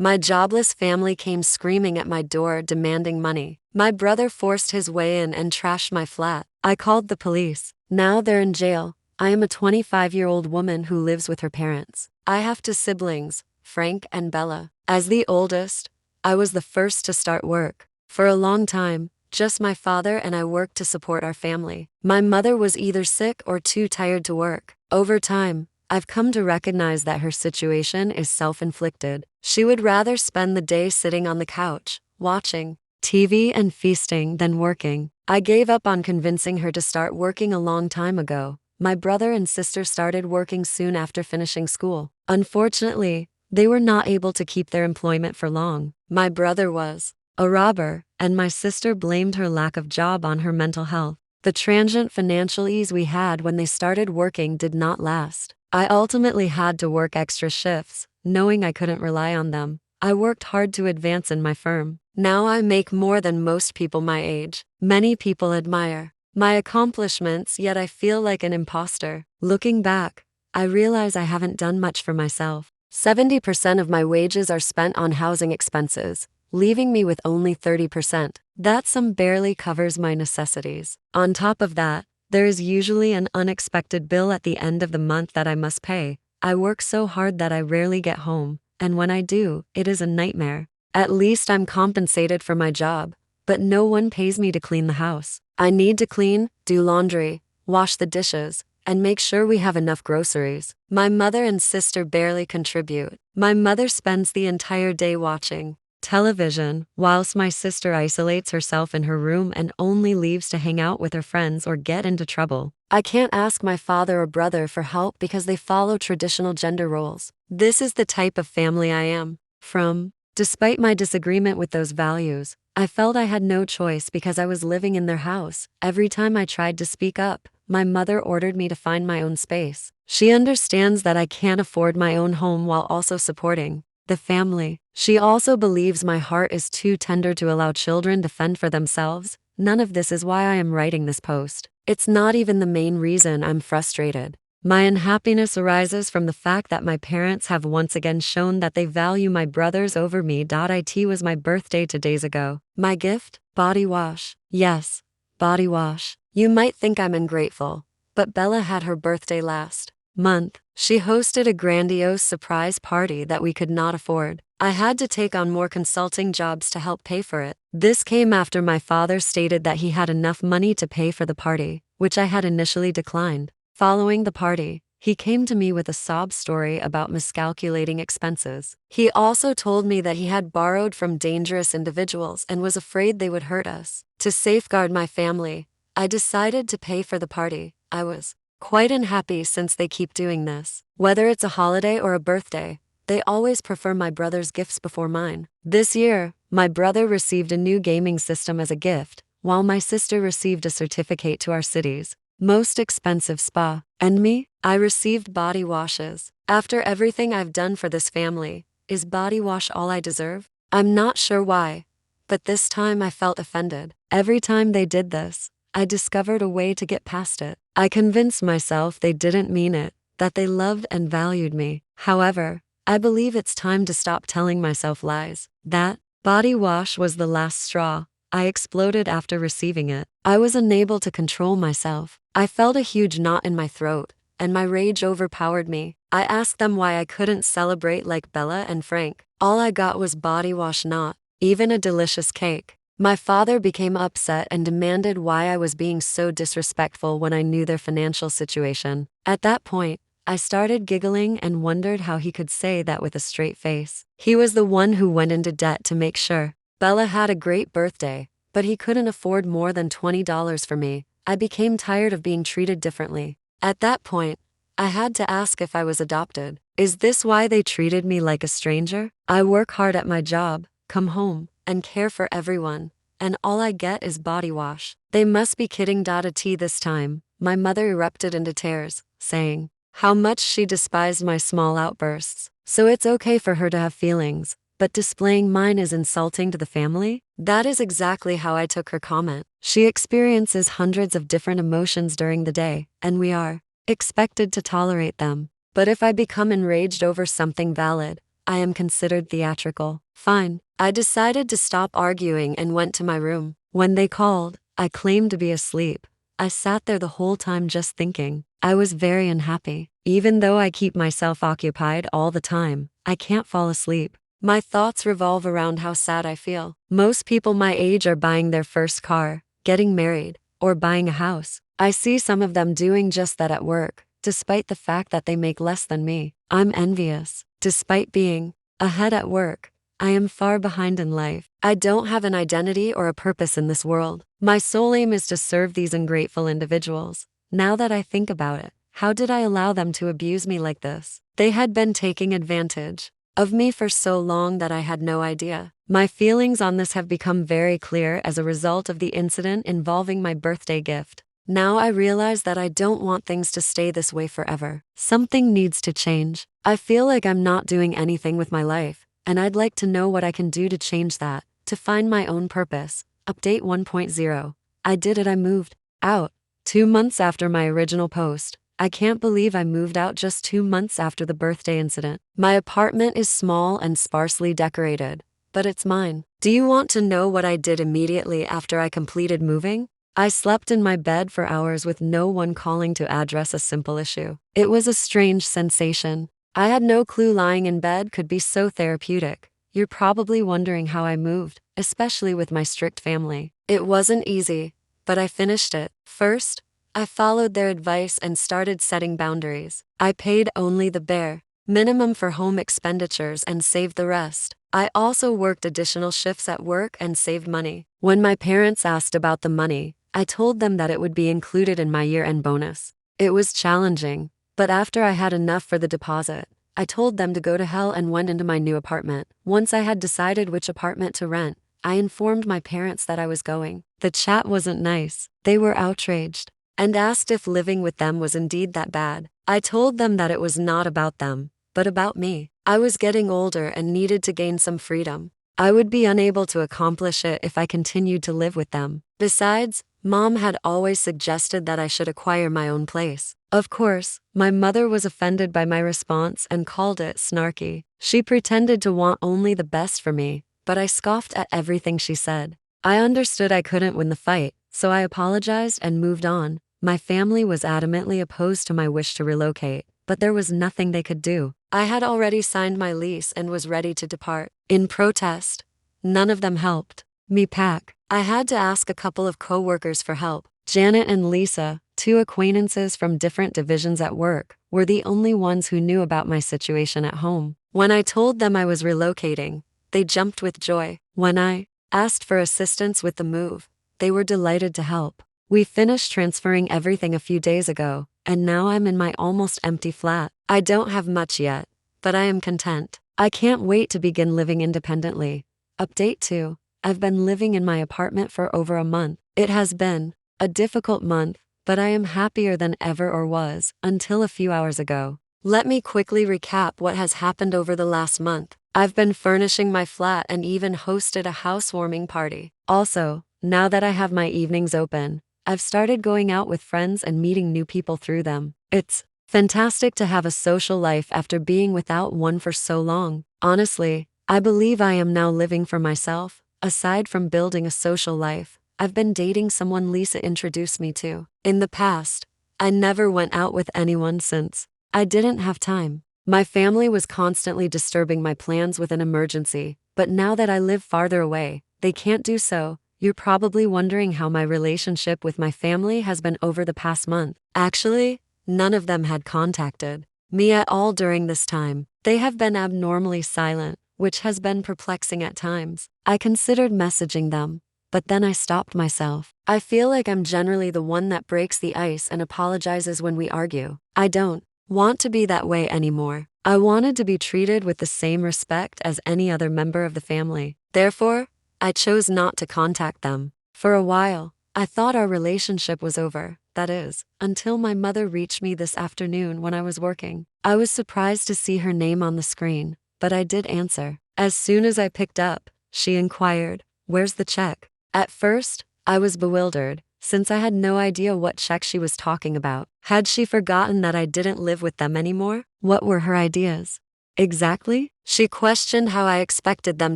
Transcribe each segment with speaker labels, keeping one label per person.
Speaker 1: My jobless family came screaming at my door demanding money. My brother forced his way in and trashed my flat. I called the police. Now they're in jail. I am a 25-year-old woman who lives with her parents. I have two siblings, Frank and Bella. As the oldest, I was the first to start work. For a long time, just my father and I worked to support our family. My mother was either sick or too tired to work. Over time, I've come to recognize that her situation is self-inflicted. She would rather spend the day sitting on the couch, watching TV and feasting than working. I gave up on convincing her to start working a long time ago. My brother and sister started working soon after finishing school. Unfortunately, they were not able to keep their employment for long. My brother was a robber, and my sister blamed her lack of job on her mental health. The transient financial ease we had when they started working did not last. I ultimately had to work extra shifts, knowing I couldn't rely on them. I worked hard to advance in my firm. Now I make more than most people my age. Many people admire my accomplishments, yet I feel like an imposter. Looking back, I realize I haven't done much for myself. 70% of my wages are spent on housing expenses, leaving me with only 30%. That sum barely covers my necessities. On top of that, there is usually an unexpected bill at the end of the month that I must pay. I work so hard that I rarely get home, and when I do, it is a nightmare. At least I'm compensated for my job, but no one pays me to clean the house. I need to clean, do laundry, wash the dishes, and make sure we have enough groceries. My mother and sister barely contribute. My mother spends the entire day watching television, whilst my sister isolates herself in her room and only leaves to hang out with her friends or get into trouble. I can't ask my father or brother for help because they follow traditional gender roles. This is the type of family I am from. Despite my disagreement with those values, I felt I had no choice because I was living in their house. Every time I tried to speak up, my mother ordered me to find my own space. She understands that I can't afford my own home while also supporting the family. She also believes my heart is too tender to allow children to fend for themselves. None of this is why I am writing this post. It's not even the main reason I'm frustrated. My unhappiness arises from the fact that my parents have once again shown that they value my brothers over me. It was my birthday 2 days ago. My gift? Body wash. Yes, body wash. You might think I'm ungrateful, but Bella had her birthday last month. She hosted a grandiose surprise party that we could not afford. I had to take on more consulting jobs to help pay for it. This came after my father stated that he had enough money to pay for the party, which I had initially declined. Following the party, he came to me with a sob story about miscalculating expenses. He also told me that he had borrowed from dangerous individuals and was afraid they would hurt us. To safeguard my family, I decided to pay for the party. I was quite unhappy since they keep doing this. Whether it's a holiday or a birthday, they always prefer my brother's gifts before mine. This year, my brother received a new gaming system as a gift, while my sister received a certificate to our city's most expensive spa. And me? I received body washes. After everything I've done for this family, is body wash all I deserve? I'm not sure why, but this time I felt offended. Every time they did this, I discovered a way to get past it. I convinced myself they didn't mean it, that they loved and valued me. However, I believe it's time to stop telling myself lies. That body wash was the last straw. I exploded after receiving it. I was unable to control myself. I felt a huge knot in my throat, and my rage overpowered me. I asked them why I couldn't celebrate like Bella and Frank. All I got was body wash, not even a delicious cake. My father became upset and demanded why I was being so disrespectful when I knew their financial situation. At that point, I started giggling and wondered how he could say that with a straight face. He was the one who went into debt to make sure Bella had a great birthday, but he couldn't afford more than $20 for me. I became tired of being treated differently. At that point, I had to ask if I was adopted. Is this why they treated me like a stranger? I work hard at my job, come home, and care for everyone, and all I get is body wash. They must be kidding. This time, my mother erupted into tears, saying how much she despised my small outbursts. So it's okay for her to have feelings, but displaying mine is insulting to the family? That is exactly how I took her comment. She experiences hundreds of different emotions during the day, and we are expected to tolerate them. But if I become enraged over something valid, I am considered theatrical. Fine. I decided to stop arguing and went to my room. When they called, I claimed to be asleep. I sat there the whole time just thinking. I was very unhappy. Even though I keep myself occupied all the time, I can't fall asleep. My thoughts revolve around how sad I feel. Most people my age are buying their first car, getting married, or buying a house. I see some of them doing just that at work, despite the fact that they make less than me. I'm envious. Despite being ahead at work, I am far behind in life. I don't have an identity or a purpose in this world. My sole aim is to serve these ungrateful individuals. Now that I think about it, how did I allow them to abuse me like this? They had been taking advantage of me for so long that I had no idea. My feelings on this have become very clear as a result of the incident involving my birthday gift. Now I realize that I don't want things to stay this way forever. Something needs to change. I feel like I'm not doing anything with my life, and I'd like to know what I can do to change that, to find my own purpose. Update 1.0. I did it. I moved out 2 months after my original post. I can't believe I moved out just 2 months after the birthday incident. My apartment is small and sparsely decorated, but it's mine. Do you want to know what I did immediately after I completed moving? I slept in my bed for hours with no one calling to address a simple issue. It was a strange sensation. I had no clue lying in bed could be so therapeutic. You're probably wondering how I moved, especially with my strict family. It wasn't easy, but I finished it. First, I followed their advice and started setting boundaries. I paid only the bare minimum for home expenditures and saved the rest. I also worked additional shifts at work and saved money. When my parents asked about the money, I told them that it would be included in my year-end bonus. It was challenging, but after I had enough for the deposit, I told them to go to hell and went into my new apartment. Once I had decided which apartment to rent, I informed my parents that I was going. The chat wasn't nice. They were outraged and asked if living with them was indeed that bad. I told them that it was not about them, but about me. I was getting older and needed to gain some freedom. I would be unable to accomplish it if I continued to live with them. Besides, Mom had always suggested that I should acquire my own place. Of course, my mother was offended by my response and called it snarky. She pretended to want only the best for me, but I scoffed at everything she said. I understood I couldn't win the fight, so I apologized and moved on. My family was adamantly opposed to my wish to relocate, but there was nothing they could do. I had already signed my lease and was ready to depart. In protest, none of them helped me pack. I had to ask a couple of co-workers for help. Janet and Lisa, 2 acquaintances from different divisions at work, were the only ones who knew about my situation at home. When I told them I was relocating, they jumped with joy. When I asked for assistance with the move, they were delighted to help. We finished transferring everything a few days ago, and now I'm in my almost empty flat. I don't have much yet, but I am content. I can't wait to begin living independently. Update 2. I've been living in my apartment for over a month. It has been a difficult month, but I am happier than ever or was until a few hours ago. Let me quickly recap what has happened over the last month. I've been furnishing my flat and even hosted a housewarming party. Also, now that I have my evenings open, I've started going out with friends and meeting new people through them. It's fantastic to have a social life after being without one for so long. Honestly, I believe I am now living for myself. Aside from building a social life, I've been dating someone Lisa introduced me to. In the past, I never went out with anyone since I didn't have time. My family was constantly disturbing my plans with an emergency, but now that I live farther away, they can't do so. You're probably wondering how my relationship with my family has been over the past month. Actually, none of them had contacted me at all during this time. They have been abnormally silent, which has been perplexing at times. I considered messaging them, but then I stopped myself. I feel like I'm generally the one that breaks the ice and apologizes when we argue. I don't want to be that way anymore. I wanted to be treated with the same respect as any other member of the family. Therefore, I chose not to contact them. For a while, I thought our relationship was over. That is, until my mother reached me this afternoon when I was working. I was surprised to see her name on the screen, but I did answer. As soon as I picked up, she inquired, "Where's the check?" At first, I was bewildered, since I had no idea what check she was talking about. Had she forgotten that I didn't live with them anymore? What were her ideas? Exactly? She questioned how I expected them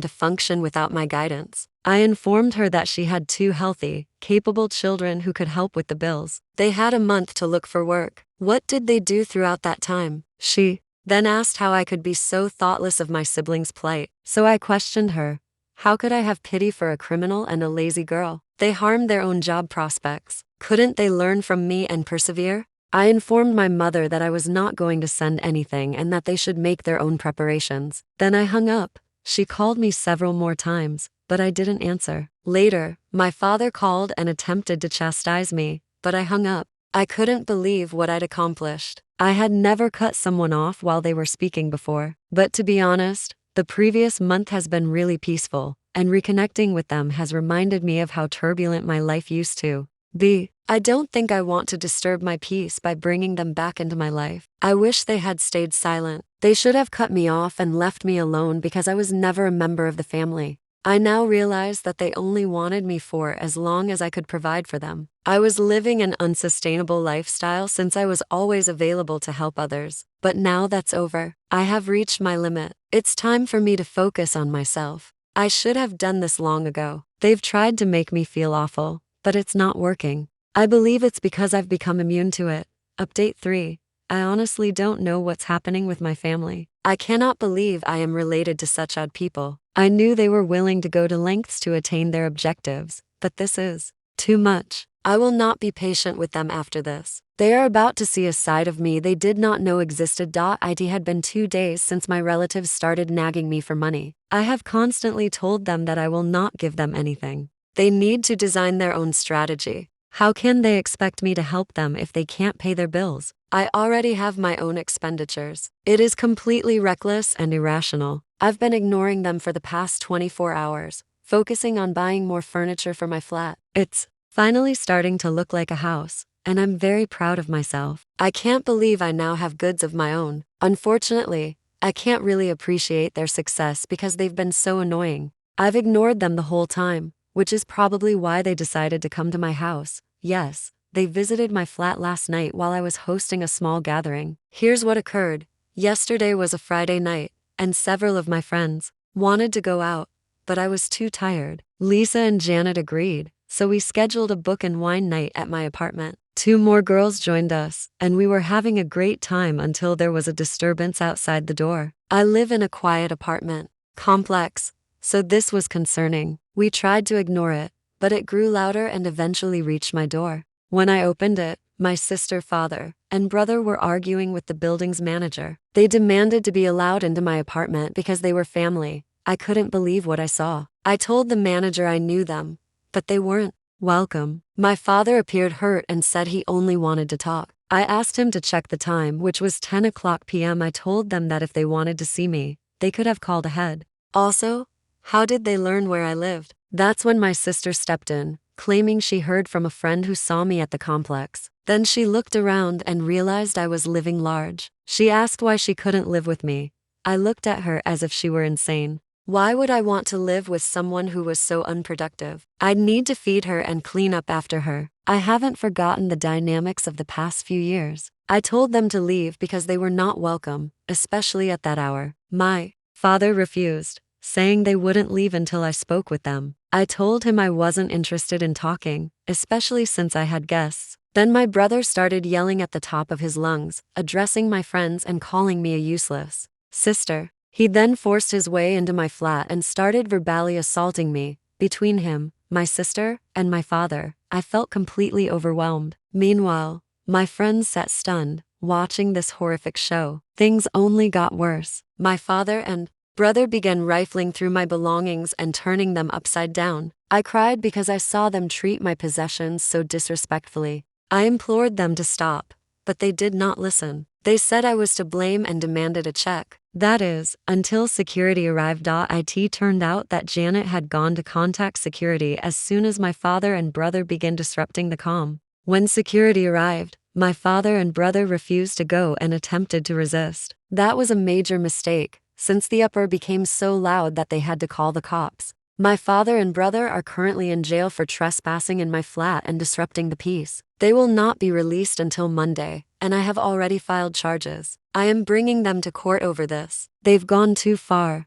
Speaker 1: to function without my guidance. I informed her that she had two healthy, capable children who could help with the bills. They had a month to look for work. What did they do throughout that time? She then asked how I could be so thoughtless of my siblings' plight. So I questioned her. How could I have pity for a criminal and a lazy girl? They harmed their own job prospects. Couldn't they learn from me and persevere? I informed my mother that I was not going to send anything and that they should make their own preparations. Then I hung up. She called me several more times, but I didn't answer. Later, my father called and attempted to chastise me, but I hung up. I couldn't believe what I'd accomplished. I had never cut someone off while they were speaking before. But to be honest, the previous month has been really peaceful, and reconnecting with them has reminded me of how turbulent my life used to be. I don't think I want to disturb my peace by bringing them back into my life. I wish they had stayed silent. They should have cut me off and left me alone because I was never a member of the family. I now realize that they only wanted me for as long as I could provide for them. I was living an unsustainable lifestyle since I was always available to help others. But now that's over. I have reached my limit. It's time for me to focus on myself. I should have done this long ago. They've tried to make me feel awful, but it's not working. I believe it's because I've become immune to it. Update 3. I honestly don't know what's happening with my family. I cannot believe I am related to such odd people. I knew they were willing to go to lengths to attain their objectives, but this is too much. I will not be patient with them after this. They are about to see a side of me they did not know existed. It had been 2 days since my relatives started nagging me for money. I have constantly told them that I will not give them anything. They need to design their own strategy. How can they expect me to help them if they can't pay their bills? I already have my own expenditures. It is completely reckless and irrational. I've been ignoring them for the past 24 hours, focusing on buying more furniture for my flat. It's finally starting to look like a house, and I'm very proud of myself. I can't believe I now have goods of my own. Unfortunately, I can't really appreciate their success because they've been so annoying. I've ignored them the whole time, which is probably why they decided to come to my house. Yes, they visited my flat last night while I was hosting a small gathering. Here's what occurred. Yesterday was a Friday night, and several of my friends wanted to go out, but I was too tired. Lisa and Janet agreed, so we scheduled a book and wine night at my apartment. 2 more girls joined us, and we were having a great time until there was a disturbance outside the door. I live in a quiet apartment complex, so this was concerning. We tried to ignore it, but it grew louder and eventually reached my door. When I opened it, my sister, father, and brother were arguing with the building's manager. They demanded to be allowed into my apartment because they were family. I couldn't believe what I saw. I told the manager I knew them, but they weren't welcome. My father appeared hurt and said he only wanted to talk. I asked him to check the time, which was 10 p.m. I told them that if they wanted to see me, they could have called ahead. Also, how did they learn where I lived? That's when my sister stepped in, claiming she heard from a friend who saw me at the complex. Then she looked around and realized I was living large. She asked why she couldn't live with me. I looked at her as if she were insane. Why would I want to live with someone who was so unproductive? I'd need to feed her and clean up after her. I haven't forgotten the dynamics of the past few years. I told them to leave because they were not welcome, especially at that hour. My father refused, saying they wouldn't leave until I spoke with them. I told him I wasn't interested in talking, especially since I had guests. Then my brother started yelling at the top of his lungs, addressing my friends and calling me a useless sister. He then forced his way into my flat and started verbally assaulting me. Between him, my sister, and my father, I felt completely overwhelmed. Meanwhile, my friends sat stunned, watching this horrific show. Things only got worse. My father and brother began rifling through my belongings and turning them upside down. I cried because I saw them treat my possessions so disrespectfully. I implored them to stop, but they did not listen. They said I was to blame and demanded a check. That is, until security arrived. It turned out that Janet had gone to contact security as soon as my father and brother began disrupting the calm. When security arrived, my father and brother refused to go and attempted to resist. That was a major mistake, since the uproar became so loud that they had to call the cops. My father and brother are currently in jail for trespassing in my flat and disrupting the peace. They will not be released until Monday, and I have already filed charges. I am bringing them to court over this. They've gone too far,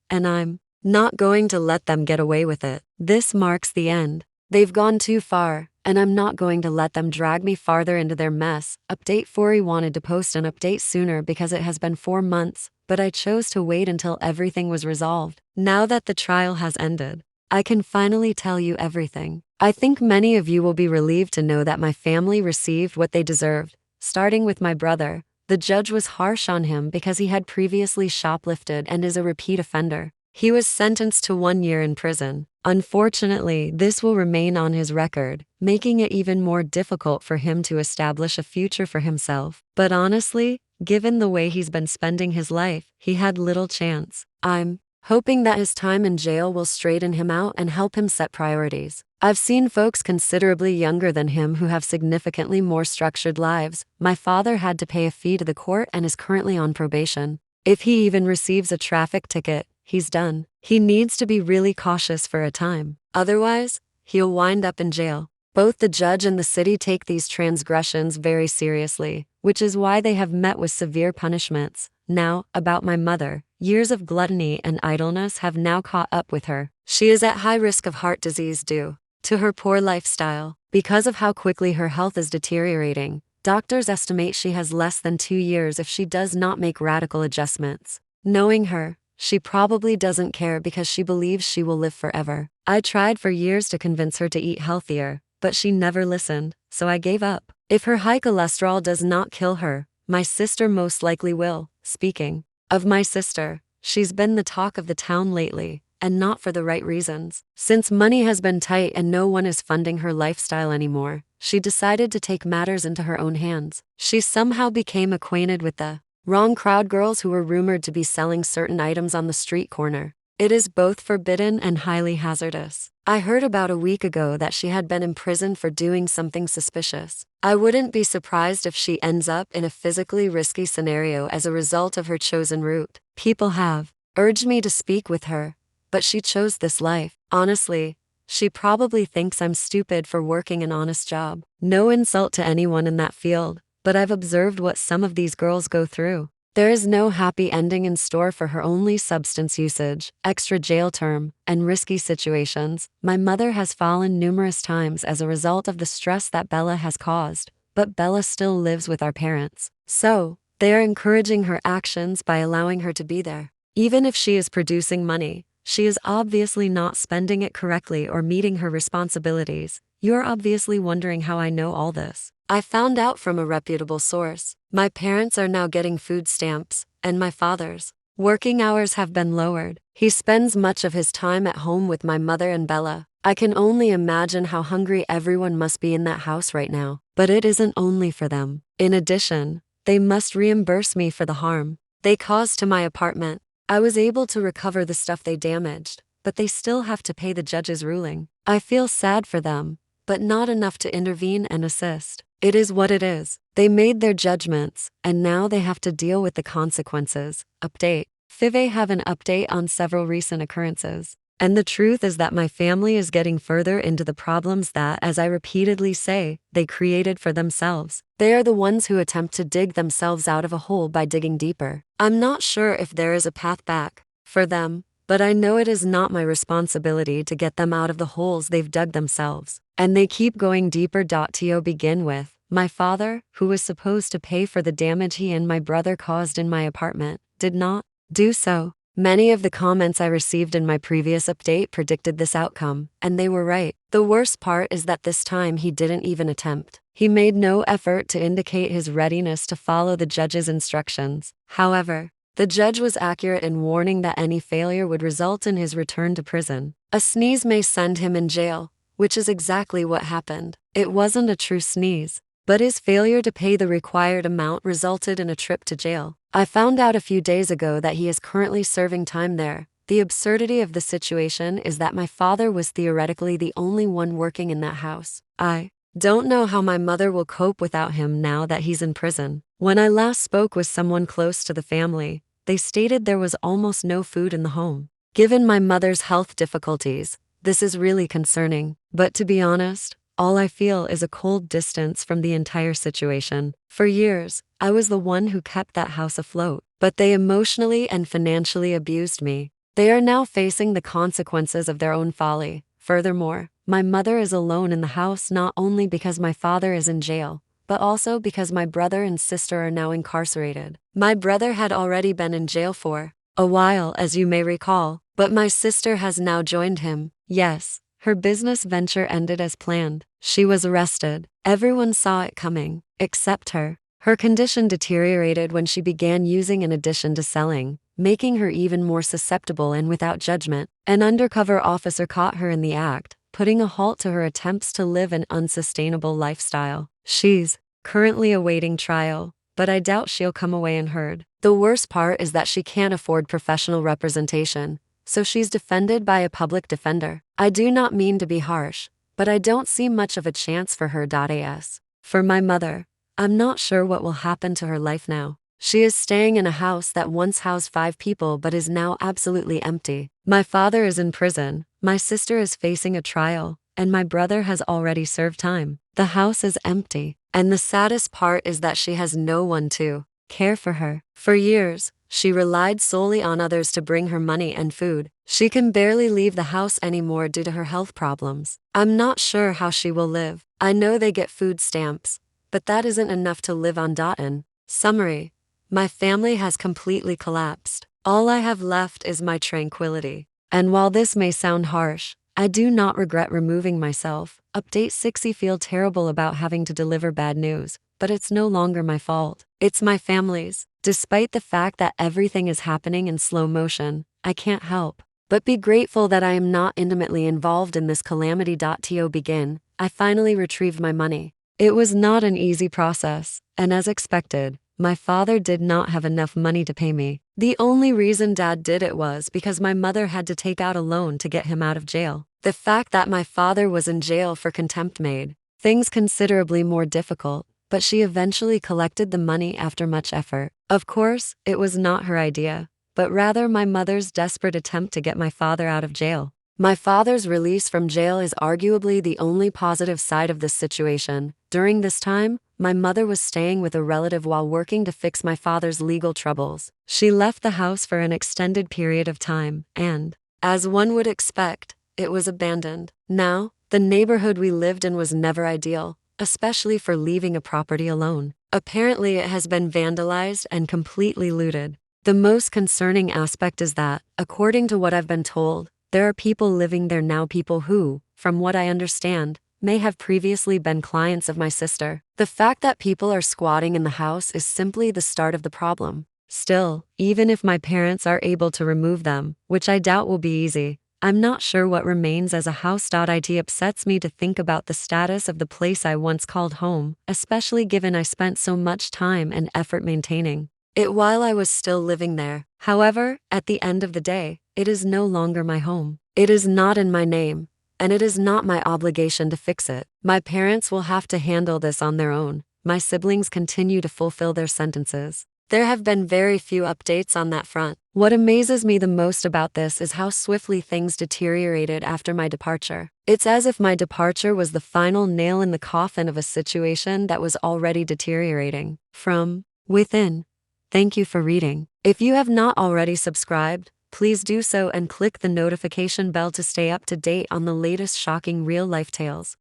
Speaker 1: and I'm not going to let them get away with it. This marks the end. They've gone too far, and I'm not going to let them drag me farther into their mess. Update 4. He wanted to post an update sooner because it has been 4 months, but I chose to wait until everything was resolved. Now that the trial has ended, I can finally tell you everything. I think many of you will be relieved to know that my family received what they deserved, starting with my brother. The judge was harsh on him because he had previously shoplifted and is a repeat offender. He was sentenced to 1 year in prison. Unfortunately, this will remain on his record, making it even more difficult for him to establish a future for himself. But honestly, given the way he's been spending his life, he had little chance. I'm hoping that his time in jail will straighten him out and help him set priorities. I've seen folks considerably younger than him who have significantly more structured lives. My father had to pay a fee to the court and is currently on probation. If he even receives a traffic ticket, he's done. He needs to be really cautious for a time. Otherwise, he'll wind up in jail. Both the judge and the city take these transgressions very seriously, which is why they have met with severe punishments. Now, about my mother. Years of gluttony and idleness have now caught up with her. She is at high risk of heart disease due to her poor lifestyle. Because of how quickly her health is deteriorating, doctors estimate she has less than 2 years if she does not make radical adjustments. Knowing her, she probably doesn't care because she believes she will live forever. I tried for years to convince her to eat healthier, but she never listened, so I gave up. If her high cholesterol does not kill her, my sister most likely will. Speaking of my sister, she's been the talk of the town lately, and not for the right reasons. Since money has been tight and no one is funding her lifestyle anymore, she decided to take matters into her own hands. She somehow became acquainted with the wrong crowd girls who were rumored to be selling certain items on the street corner. It is both forbidden and highly hazardous. I heard about a week ago that she had been imprisoned for doing something suspicious. I wouldn't be surprised if she ends up in a physically risky scenario as a result of her chosen route. People have urged me to speak with her, but she chose this life. Honestly, she probably thinks I'm stupid for working an honest job. No insult to anyone in that field, but I've observed what some of these girls go through. There is no happy ending in store for her. Only substance usage, extra jail term, and risky situations. My mother has fallen numerous times as a result of the stress that Bella has caused, but Bella still lives with our parents. So, they are encouraging her actions by allowing her to be there. Even if she is producing money, she is obviously not spending it correctly or meeting her responsibilities. You're obviously wondering how I know all this. I found out from a reputable source. My parents are now getting food stamps, and my father's working hours have been lowered. He spends much of his time at home with my mother and Bella. I can only imagine how hungry everyone must be in that house right now. But it isn't only for them. In addition, they must reimburse me for the harm they caused to my apartment. I was able to recover the stuff they damaged, but they still have to pay the judge's ruling. I feel sad for them, but not enough to intervene and assist. It is what it is. They made their judgments, and now they have to deal with the consequences. Update. Five have an update on several recent occurrences. And the truth is that my family is getting further into the problems that, as I repeatedly say, they created for themselves. They are the ones who attempt to dig themselves out of a hole by digging deeper. I'm not sure if there is a path back for them, but I know it is not my responsibility to get them out of the holes they've dug themselves. And they keep going deeper. To begin with, my father, who was supposed to pay for the damage he and my brother caused in my apartment, did not do so. Many of the comments I received in my previous update predicted this outcome, and they were right. The worst part is that this time he didn't even attempt. He made no effort to indicate his readiness to follow the judge's instructions. However, the judge was accurate in warning that any failure would result in his return to prison. A sneeze may send him in jail, which is exactly what happened. It wasn't a true sneeze, but his failure to pay the required amount resulted in a trip to jail. I found out a few days ago that he is currently serving time there. The absurdity of the situation is that my father was theoretically the only one working in that house. I don't know how my mother will cope without him now that he's in prison. When I last spoke with someone close to the family, they stated there was almost no food in the home. Given my mother's health difficulties, this is really concerning. But to be honest, all I feel is a cold distance from the entire situation. For years, I was the one who kept that house afloat, but they emotionally and financially abused me. They are now facing the consequences of their own folly. Furthermore, my mother is alone in the house not only because my father is in jail, but also because my brother and sister are now incarcerated. My brother had already been in jail for a while, as you may recall, but my sister has now joined him. Yes, her business venture ended as planned. She was arrested. Everyone saw it coming, except her. Her condition deteriorated when she began using in addition to selling, making her even more susceptible and without judgment. An undercover officer caught her in the act, putting a halt to her attempts to live an unsustainable lifestyle. She's currently awaiting trial, but I doubt she'll come away unheard. The worst part is that she can't afford professional representation, so she's defended by a public defender. I do not mean to be harsh, but I don't see much of a chance for her. As for my mother, I'm not sure what will happen to her life now. She is staying in a house that once housed 5 people but is now absolutely empty. My father is in prison, my sister is facing a trial, and my brother has already served time. The house is empty, and the saddest part is that she has no one to care for her. For years, she relied solely on others to bring her money and food. She can barely leave the house anymore due to her health problems. I'm not sure how she will live. I know they get food stamps, but that isn't enough to live on. In summary, my family has completely collapsed. All I have left is my tranquility. And while this may sound harsh, I do not regret removing myself. Update 60 feel terrible about having to deliver bad news, but it's no longer my fault. It's my family's. Despite the fact that everything is happening in slow motion, I can't help but be grateful that I am not intimately involved in this calamity. To begin, I finally retrieved my money. It was not an easy process, and as expected, my father did not have enough money to pay me. The only reason Dad did it was because my mother had to take out a loan to get him out of jail. The fact that my father was in jail for contempt made things considerably more difficult, but she eventually collected the money after much effort. Of course, it was not her idea, but rather my mother's desperate attempt to get my father out of jail. My father's release from jail is arguably the only positive side of this situation. During this time, my mother was staying with a relative while working to fix my father's legal troubles. She left the house for an extended period of time, and, as one would expect, it was abandoned. Now, the neighborhood we lived in was never ideal, especially for leaving a property alone. Apparently, it has been vandalized and completely looted. The most concerning aspect is that, according to what I've been told, there are people living there now, people who, from what I understand, may have previously been clients of my sister. The fact that people are squatting in the house is simply the start of the problem. Still, even if my parents are able to remove them, which I doubt will be easy, I'm not sure what remains as a house. It upsets me to think about the status of the place I once called home, especially given I spent so much time and effort maintaining it while I was still living there. However, at the end of the day, it is no longer my home. It is not in my name, and it is not my obligation to fix it. My parents will have to handle this on their own. My siblings continue to fulfill their sentences. There have been very few updates on that front. What amazes me the most about this is how swiftly things deteriorated after my departure. It's as if my departure was the final nail in the coffin of a situation that was already deteriorating from within. Thank you for reading. If you have not already subscribed, please do so and click the notification bell to stay up to date on the latest shocking real-life tales.